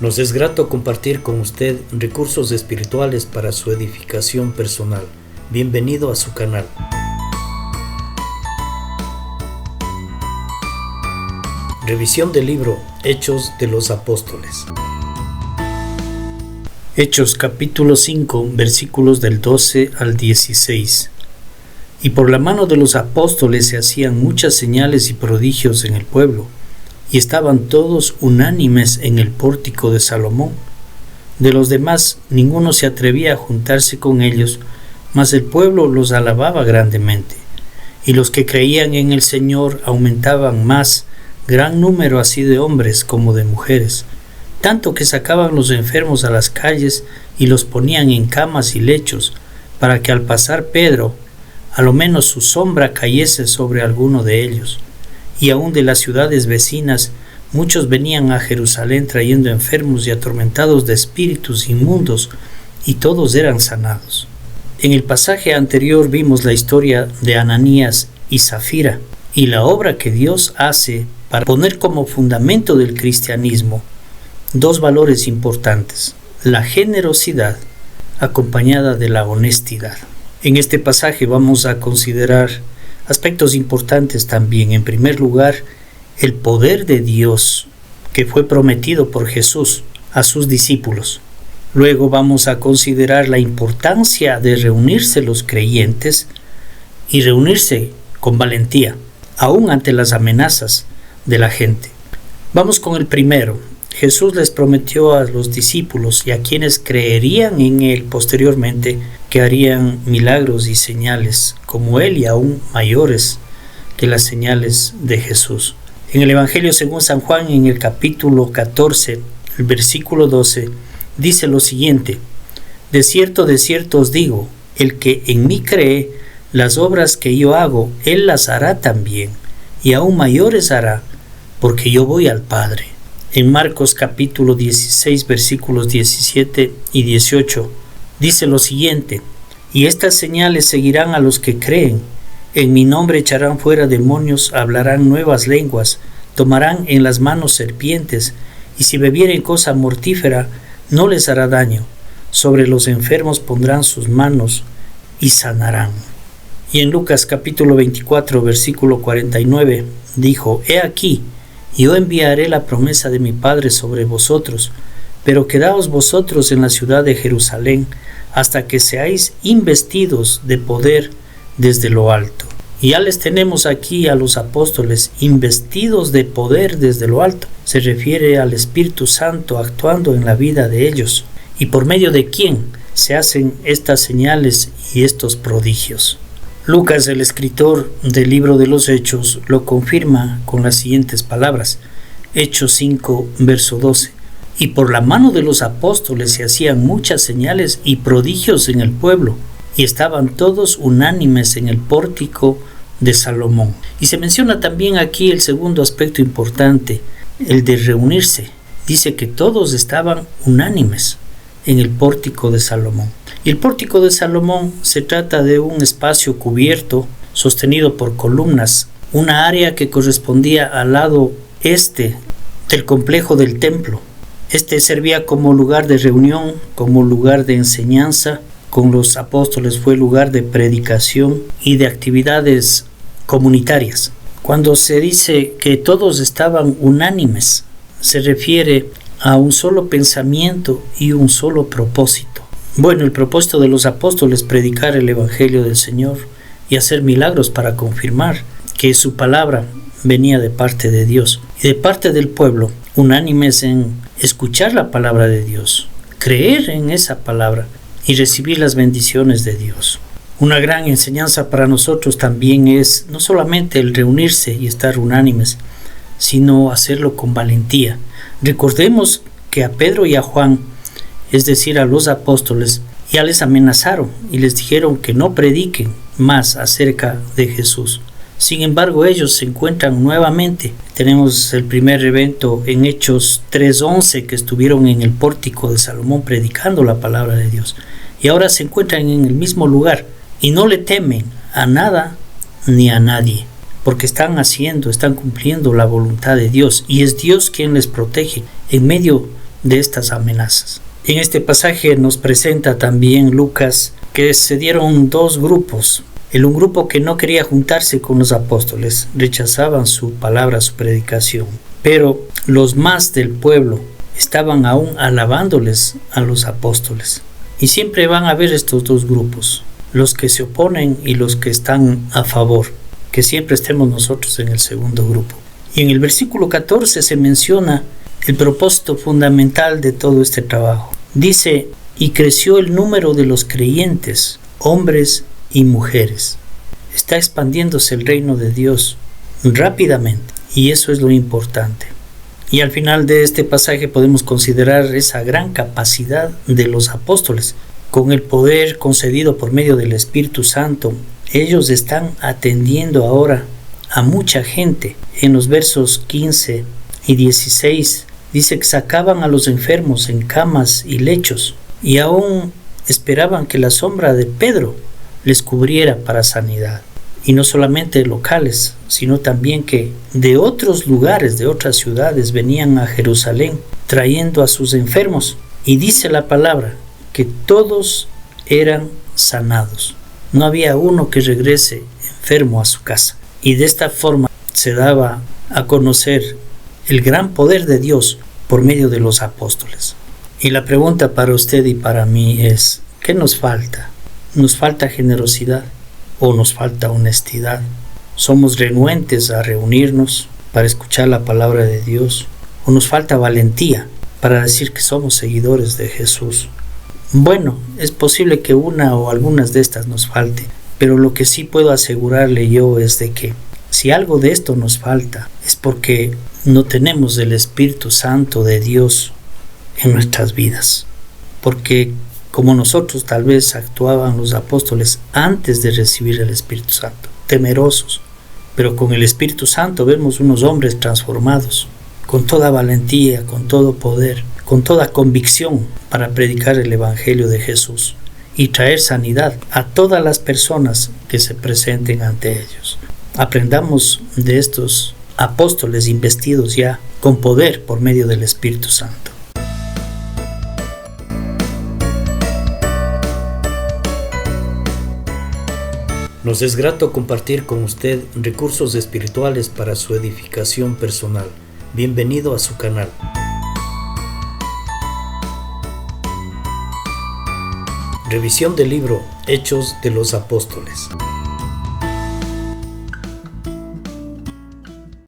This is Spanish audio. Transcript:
Nos es grato compartir con usted recursos espirituales para su edificación personal. Bienvenido a su canal. Revisión del libro Hechos de los Apóstoles. Hechos capítulo 5, versículos del 12 al 16. Y por la mano de los apóstoles se hacían muchas señales y prodigios en el pueblo, y estaban todos unánimes en el pórtico de Salomón. De los demás ninguno se atrevía a juntarse con ellos, mas el pueblo los alababa grandemente. Y los que creían en el Señor aumentaban más, gran número así de hombres como de mujeres, tanto que sacaban los enfermos a las calles y los ponían en camas y lechos, para que al pasar Pedro, a lo menos su sombra cayese sobre alguno de ellos. Y aun de las ciudades vecinas, muchos venían a Jerusalén trayendo enfermos y atormentados de espíritus inmundos, y todos eran sanados. En el pasaje anterior vimos la historia de Ananías y Zafira, y la obra que Dios hace para poner como fundamento del cristianismo dos valores importantes: la generosidad acompañada de la honestidad. En este pasaje vamos a considerar aspectos importantes también. En primer lugar, el poder de Dios que fue prometido por Jesús a sus discípulos. Luego vamos a considerar la importancia de reunirse los creyentes y reunirse con valentía, aún ante las amenazas de la gente. Vamos con el primero. Jesús les prometió a los discípulos y a quienes creerían en él posteriormente que harían milagros y señales como él y aún mayores que las señales de Jesús. En el Evangelio según San Juan, en el capítulo 14, el versículo 12, dice lo siguiente: de cierto os digo, el que en mí cree, las obras que yo hago, él las hará también, y aún mayores hará, porque yo voy al Padre. En Marcos capítulo 16, versículos 17 y 18, dice lo siguiente: y estas señales seguirán a los que creen. En mi nombre echarán fuera demonios, hablarán nuevas lenguas, tomarán en las manos serpientes, y si bebieren cosa mortífera, no les hará daño. Sobre los enfermos pondrán sus manos y sanarán. Y en Lucas capítulo 24, versículo 49, dijo: he aquí, yo enviaré la promesa de mi Padre sobre vosotros, pero quedaos vosotros en la ciudad de Jerusalén, hasta que seáis investidos de poder desde lo alto. Y ya les tenemos aquí a los apóstoles investidos de poder desde lo alto. Se refiere al Espíritu Santo actuando en la vida de ellos. ¿Y por medio de quién se hacen estas señales y estos prodigios? Lucas, el escritor del libro de los Hechos, lo confirma con las siguientes palabras. Hechos 5, verso 12. Y por la mano de los apóstoles se hacían muchas señales y prodigios en el pueblo, y estaban todos unánimes en el pórtico de Salomón. Y se menciona también aquí el segundo aspecto importante, el de reunirse. Dice que todos estaban unánimes en el pórtico de Salomón. Y el pórtico de Salomón se trata de un espacio cubierto, sostenido por columnas, una área que correspondía al lado este del complejo del templo. Este servía como lugar de reunión, como lugar de enseñanza. Con los apóstoles fue lugar de predicación y de actividades comunitarias. Cuando se dice que todos estaban unánimes, se refiere a un solo pensamiento y un solo propósito. Bueno, el propósito de los apóstoles: predicar el Evangelio del Señor y hacer milagros para confirmar que su palabra venía de parte de Dios y de parte del pueblo, unánimes en escuchar la palabra de Dios, creer en esa palabra y recibir las bendiciones de Dios. Una gran enseñanza para nosotros también es no solamente el reunirse y estar unánimes, sino hacerlo con valentía. Recordemos que a Pedro y a Juan, es decir, a los apóstoles, ya les amenazaron y les dijeron que no prediquen más acerca de Jesús. Sin embargo, ellos se encuentran nuevamente. Tenemos el primer evento en Hechos 3:11, que estuvieron en el pórtico de Salomón predicando la palabra de Dios. Y ahora se encuentran en el mismo lugar y no le temen a nada ni a nadie, porque están cumpliendo la voluntad de Dios, y es Dios quien les protege en medio de estas amenazas. En este pasaje nos presenta también Lucas que se dieron dos grupos. Un grupo que no quería juntarse con los apóstoles, rechazaban su palabra, su predicación, pero los más del pueblo estaban aún alabándoles a los apóstoles. Y siempre van a haber estos dos grupos, los que se oponen y los que están a favor, que siempre estemos nosotros en el segundo grupo. Y en el versículo 14 se menciona el propósito fundamental de todo este trabajo. Dice, y creció el número de los creyentes, hombres y mujeres. Está expandiéndose el reino de Dios rápidamente, y eso es lo importante. Y al final de este pasaje podemos considerar esa gran capacidad de los apóstoles. Con el poder concedido por medio del Espíritu Santo, ellos están atendiendo ahora a mucha gente. En los versos 15 y 16 dice que sacaban a los enfermos en camas y lechos, y aún esperaban que la sombra de Pedro les cubriera para sanidad. Y no solamente locales, sino también que de otros lugares, de otras ciudades, venían a Jerusalén trayendo a sus enfermos. Y dice la palabra que todos eran sanados. No había uno que regrese enfermo a su casa. Y de esta forma se daba a conocer el gran poder de Dios por medio de los apóstoles. Y la pregunta para usted y para mí es, ¿qué nos falta? ¿Nos falta generosidad o nos falta honestidad? ¿Somos renuentes a reunirnos para escuchar la palabra de Dios? ¿O nos falta valentía para decir que somos seguidores de Jesús? Bueno, es posible que una o algunas de estas nos falte, pero lo que sí puedo asegurarle yo es de que si algo de esto nos falta es porque no tenemos el Espíritu Santo de Dios en nuestras vidas. Porque como nosotros tal vez actuaban los apóstoles antes de recibir el Espíritu Santo, temerosos, pero con el Espíritu Santo vemos unos hombres transformados, con toda valentía, con todo poder, con toda convicción para predicar el Evangelio de Jesús y traer sanidad a todas las personas que se presenten ante ellos. Aprendamos de estos apóstoles investidos ya con poder por medio del Espíritu Santo. Nos es grato compartir con usted recursos espirituales para su edificación personal. Bienvenido a su canal. Revisión del libro Hechos de los Apóstoles.